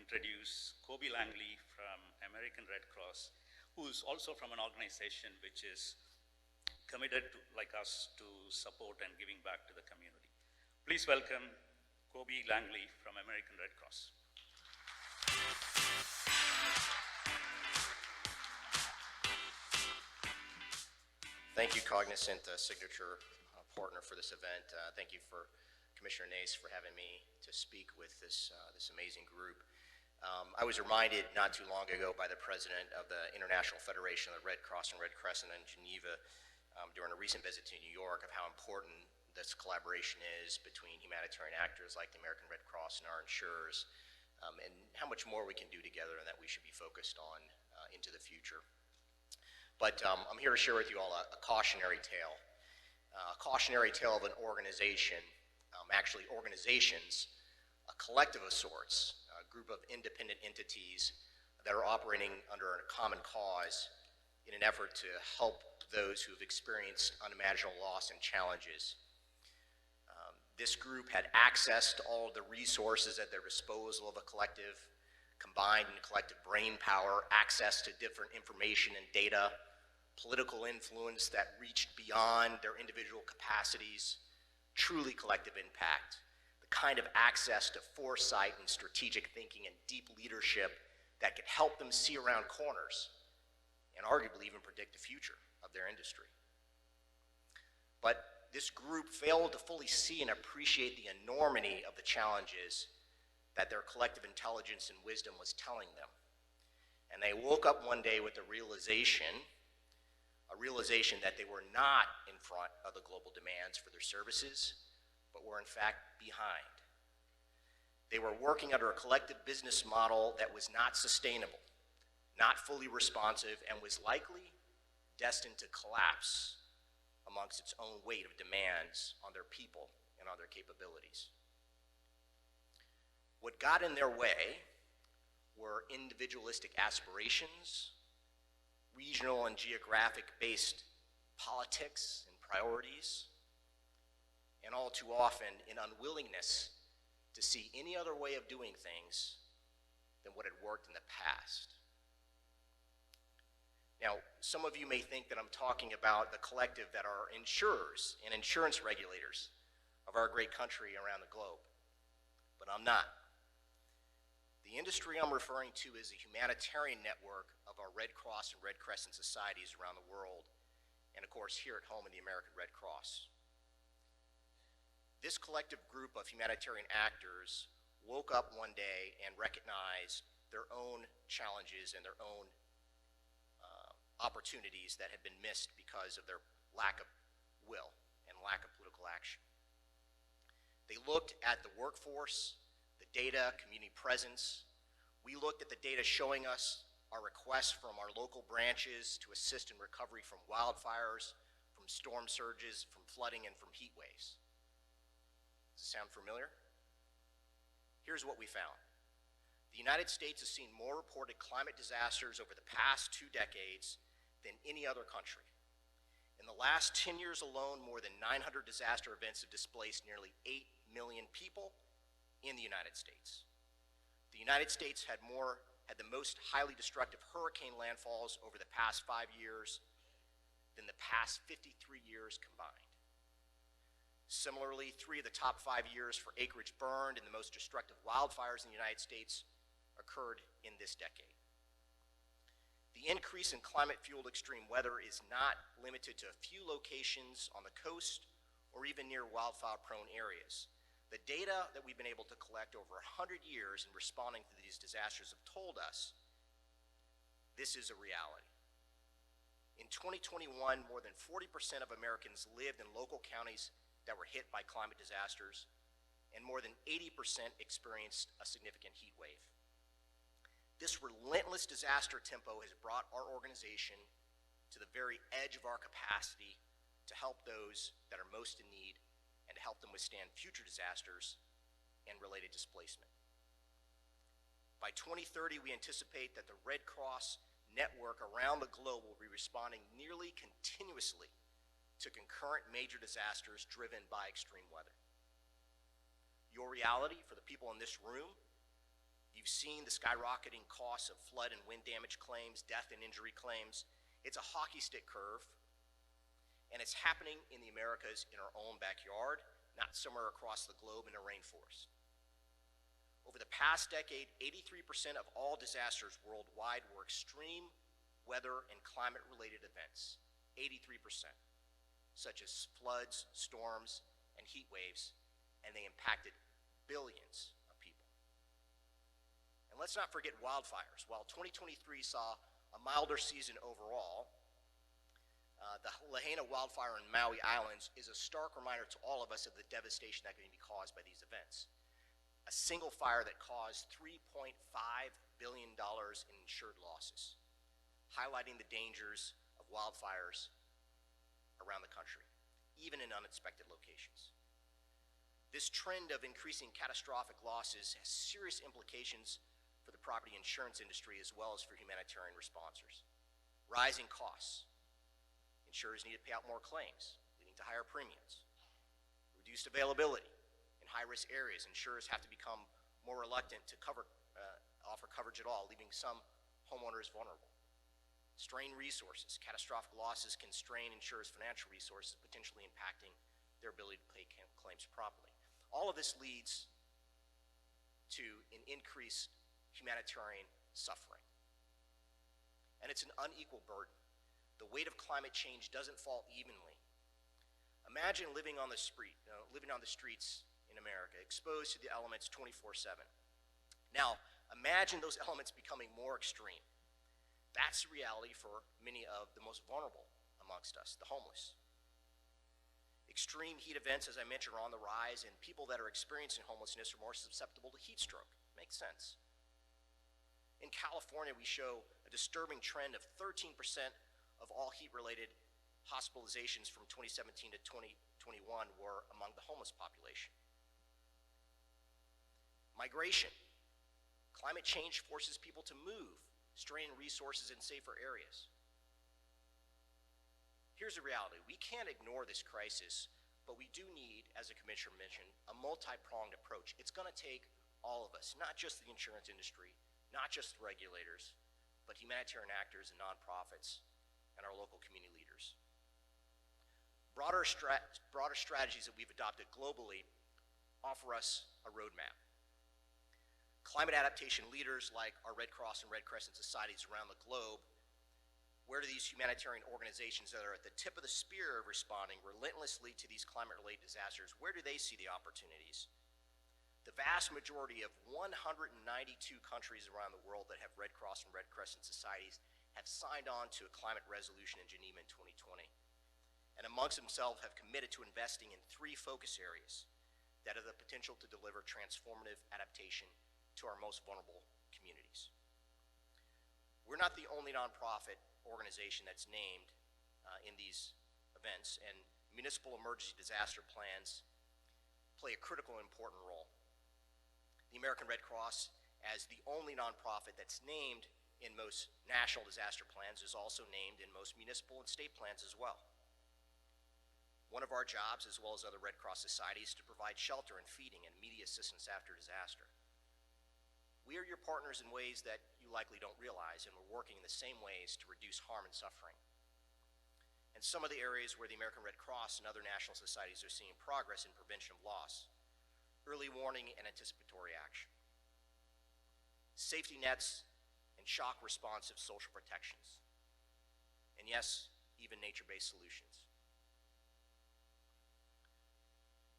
introduce Koby Langley from American Red Cross, who's also from an organization which is committed to, like us, to support and giving back to the community. Please welcome Koby Langley from American Red Cross. Thank you, Cognizant Signature partner for this event. Thank you for Commissioner Nace for having me to speak with this amazing group. I was reminded not too long ago by the president of the International Federation of the Red Cross and Red Crescent in Geneva during a recent visit to New York of how important this collaboration is between humanitarian actors like the American Red Cross and our insurers, and how much more we can do together and that we should be focused on into the future. But I'm here to share with you all a cautionary tale. A cautionary tale of an organization, actually organizations, a collective of sorts, a group of independent entities that are operating under a common cause in an effort to help those who have experienced unimaginable loss and challenges. This group had access to all of the resources at their disposal of a collective, combined in collective brain power, access to different information and data, political influence that reached beyond their individual capacities, truly collective impact, the kind of access to foresight and strategic thinking and deep leadership that could help them see around corners and arguably even predict the future of their industry. But this group failed to fully see and appreciate the enormity of the challenges that their collective intelligence and wisdom was telling them. And they woke up one day with a realization that they were not in front of the global demands for their services, but were in fact behind. They were working under a collective business model that was not sustainable, not fully responsive, and was likely destined to collapse amongst its own weight of demands on their people and on their capabilities. What got in their way were individualistic aspirations, regional and geographic-based politics and priorities, and all too often an unwillingness to see any other way of doing things than what had worked in the past. Now, some of you may think that I'm talking about the collective that are insurers and insurance regulators of our great country around the globe, but I'm not. The industry I'm referring to is a humanitarian network of our Red Cross and Red Crescent societies around the world, and of course here at home in the American Red Cross. This collective group of humanitarian actors woke up one day and recognized their own challenges and their own opportunities that had been missed because of their lack of will and lack of political action. They looked at the workforce, the data, community presence. We looked at the data showing us our requests from our local branches to assist in recovery from wildfires, from storm surges, from flooding, and from heat waves. Does it sound familiar? Here's what we found. The United States has seen more reported climate disasters over the past 2 decades than any other country. In the last 10 years alone, more than 900 disaster events have displaced nearly 8 million people in the United States. The United States had the most highly destructive hurricane landfalls over the past 5 years than the past 53 years combined. Similarly, 3 of the top 5 years for acreage burned and the most destructive wildfires in the United States occurred in this decade. The increase in climate-fueled extreme weather is not limited to a few locations on the coast or even near wildfire-prone areas. The data that we've been able to collect over 100 years in responding to these disasters have told us this is a reality. In 2021, more than 40% of Americans lived in local counties that were hit by climate disasters, and more than 80% experienced a significant heat wave. This relentless disaster tempo has brought our organization to the very edge of our capacity to help those that are most in need and to help them withstand future disasters and related displacement. By 2030, we anticipate that the Red Cross network around the globe will be responding nearly continuously to concurrent major disasters driven by extreme weather. Your reality, for the people in this room, you've You've seen the skyrocketing costs of flood and wind damage claims, death and injury claims. It's a hockey stick curve, and it's happening in the Americas in our own backyard, not somewhere across the globe in a rainforest. Over the past decade, 83% of all disasters worldwide were extreme weather and climate-related events, 83%, such as floods, storms, and heat waves, and they impacted billions of people. And let's not forget wildfires. While 2023 saw a milder season overall, the Lahaina wildfire in Maui Islands is a stark reminder to all of us of the devastation that can be caused by these events. A single fire that caused $3.5 billion in insured losses, highlighting the dangers of wildfires around the country, even in unexpected locations. This trend of increasing catastrophic losses has serious implications for the property insurance industry as well as for humanitarian responders. Rising costs. Insurers need to pay out more claims, leading to higher premiums. Reduced availability. In high-risk areas, insurers have to become more reluctant to offer coverage at all, leaving some homeowners vulnerable. Strained resources. Catastrophic losses can strain insurers' financial resources, potentially impacting their ability to pay claims properly. All of this leads to an increased humanitarian suffering. And it's an unequal burden. The weight of climate change doesn't fall evenly. Imagine living on the streets in America, exposed to the elements 24/7. Now, imagine those elements becoming more extreme. That's the reality for many of the most vulnerable amongst us, the homeless. Extreme heat events, as I mentioned, are on the rise, and people that are experiencing homelessness are more susceptible to heat stroke. Makes sense. In California, we show a disturbing trend of 13% of all heat-related hospitalizations from 2017 to 2021 were among the homeless population. Migration. Climate change forces people to move, straining resources in safer areas. Here's the reality. We can't ignore this crisis, but we do need, as the Commissioner mentioned, a multi-pronged approach. It's going to take all of us, not just the insurance industry, not just the regulators, but humanitarian actors and nonprofits and our local community leaders. Broader strategies that we've adopted globally offer us a roadmap. Climate adaptation leaders like our Red Cross and Red Crescent societies around the globe, where do these humanitarian organizations that are at the tip of the spear of responding relentlessly to these climate-related disasters, where do they see the opportunities? The vast majority of 192 countries around the world that have Red Cross and Red Crescent societies have signed on to a climate resolution in Geneva in 2020, and amongst themselves have committed to investing in 3 focus areas that have the potential to deliver transformative adaptation to our most vulnerable communities. We're not the only nonprofit organization that's named in these events, and municipal emergency disaster plans play a critical and important role. The American Red Cross, as the only nonprofit that's named in most national disaster plans, is also named in most municipal and state plans as well. One of our jobs, as well as other Red Cross societies, is to provide shelter and feeding and immediate assistance after disaster. We are your partners in ways that you likely don't realize, and we're working in the same ways to reduce harm and suffering. And some of the areas where the American Red Cross and other national societies are seeing progress in prevention of loss: early warning and anticipatory action, safety nets and shock responsive social protections, and yes, even nature-based solutions.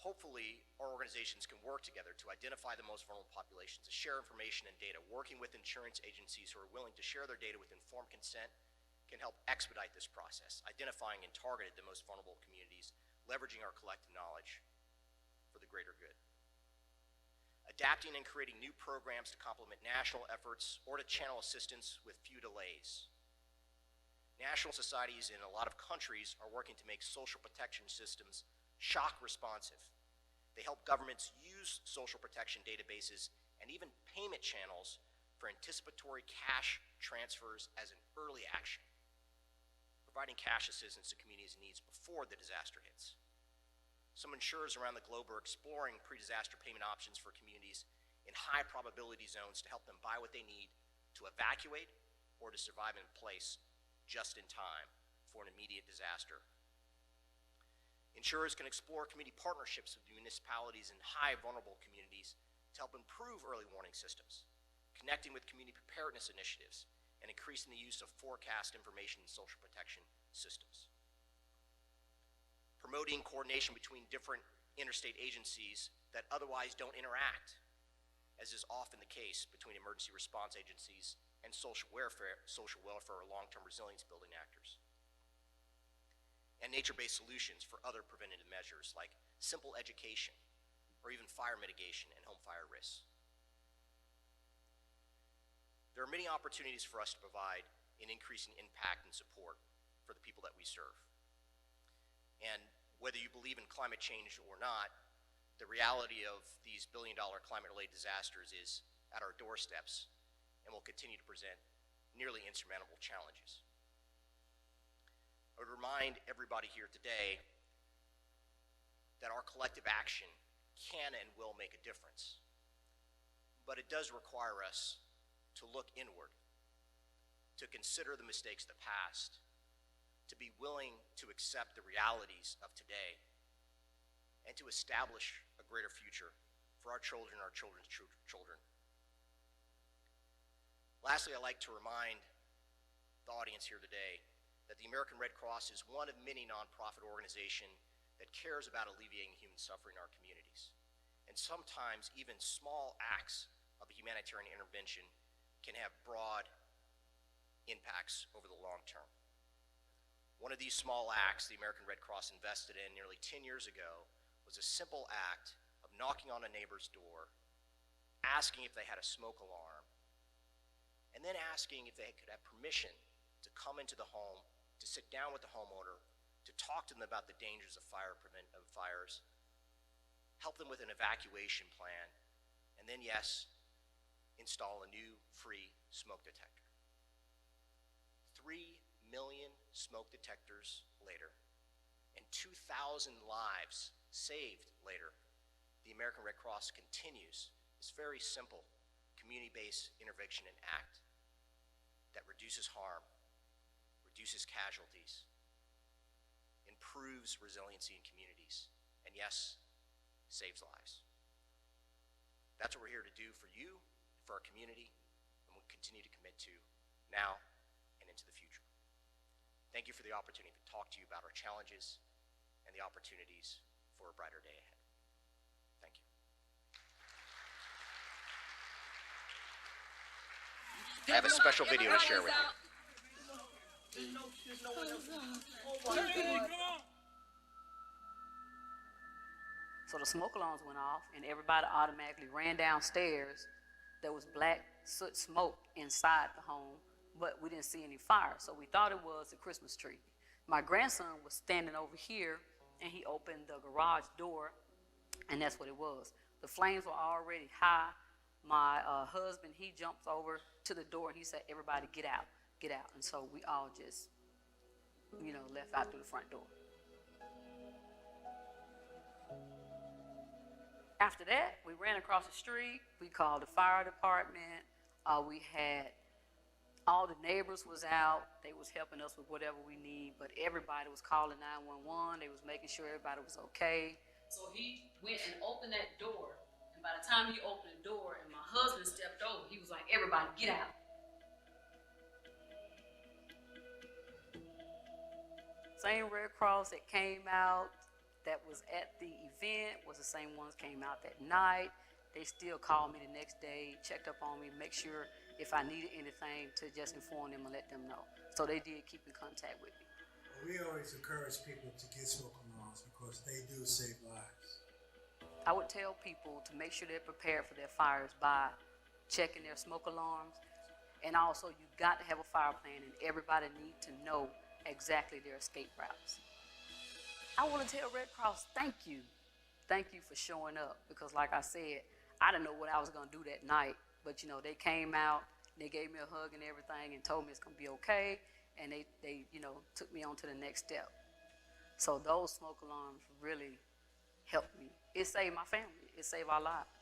Hopefully, our organizations can work together to identify the most vulnerable populations, to share information and data. Working with insurance agencies who are willing to share their data with informed consent can help expedite this process, identifying and targeting the most vulnerable communities, leveraging our collective knowledge for the greater good. Adapting and creating new programs to complement national efforts or to channel assistance with few delays. National societies in a lot of countries are working to make social protection systems shock responsive. They help governments use social protection databases and even payment channels for anticipatory cash transfers as an early action, providing cash assistance to communities' needs before the disaster hits. Some insurers around the globe are exploring pre-disaster payment options for communities in high probability zones to help them buy what they need to evacuate or to survive in place just in time for an immediate disaster. Insurers can explore community partnerships with municipalities in high vulnerable communities to help improve early warning systems, connecting with community preparedness initiatives, and increasing the use of forecast information and social protection systems. Promoting coordination between different interstate agencies that otherwise don't interact, as is often the case between emergency response agencies and social welfare or long-term resilience building actors. And nature-based solutions for other preventative measures like simple education or even fire mitigation and home fire risks. There are many opportunities for us to provide an increasing impact and support for the people that we serve. And whether you believe in climate change or not, the reality of these billion-dollar climate-related disasters is at our doorsteps and will continue to present nearly insurmountable challenges. I would remind everybody here today that our collective action can and will make a difference, but it does require us to look inward, to consider the mistakes of the past, to be willing to accept the realities of today, and to establish a greater future for our children and our children's children. Lastly, I'd like to remind the audience here today that the American Red Cross is one of many nonprofit organizations that cares about alleviating human suffering in our communities. And sometimes even small acts of a humanitarian intervention can have broad impacts over the long term. One of these small acts the American Red Cross invested in nearly 10 years ago was a simple act of knocking on a neighbor's door, asking if they had a smoke alarm, and then asking if they could have permission to come into the home, to sit down with the homeowner, to talk to them about the dangers of fires, help them with an evacuation plan, and then, yes, install a new free smoke detector. 3 million smoke detectors later, and 2,000 lives saved later, the American Red Cross continues this very simple community-based intervention and act that reduces harm, reduces casualties, improves resiliency in communities, and yes, saves lives. That's what we're here to do for you, for our community, and we'll continue to commit to now and into the future. Thank you for the opportunity to talk to you about our challenges and the opportunities for a brighter day ahead. Thank you. I have a special video to share with you. So the smoke alarms went off and everybody automatically ran downstairs. There was black soot smoke inside the home, but we didn't see any fire, so we thought it was a Christmas tree. My grandson was standing over here and he opened the garage door, and that's what it was. The flames were already high. My husband, he jumps over to the door and he said, "Everybody get out, get out." And so we all just, left out through the front door. After that, we ran across the street. We called the fire department. We had all the neighbors was out. They was helping us with whatever we need, but everybody was calling 911. They was making sure everybody was okay. So he went and opened that door, and by the time he opened the door and my husband stepped over, he was like, "Everybody get out." Same Red Cross that came out, that was at the event, was the same ones came out that night. They still called me the next day, checked up on me, make sure if I needed anything to just inform them and let them know. So they did keep in contact with me. Well, we always encourage people to get smoke alarms because they do save lives. I would tell people to make sure they're prepared for their fires by checking their smoke alarms. And also, you got to have a fire plan, and everybody needs to know exactly their escape routes. I want to tell Red Cross, thank you. Thank you for showing up, because like I said, I didn't know what I was going to do that night, but they came out, they gave me a hug and everything and told me it's going to be okay, and they took me on to the next step. So those smoke alarms really helped me. It saved my family. It saved our lives.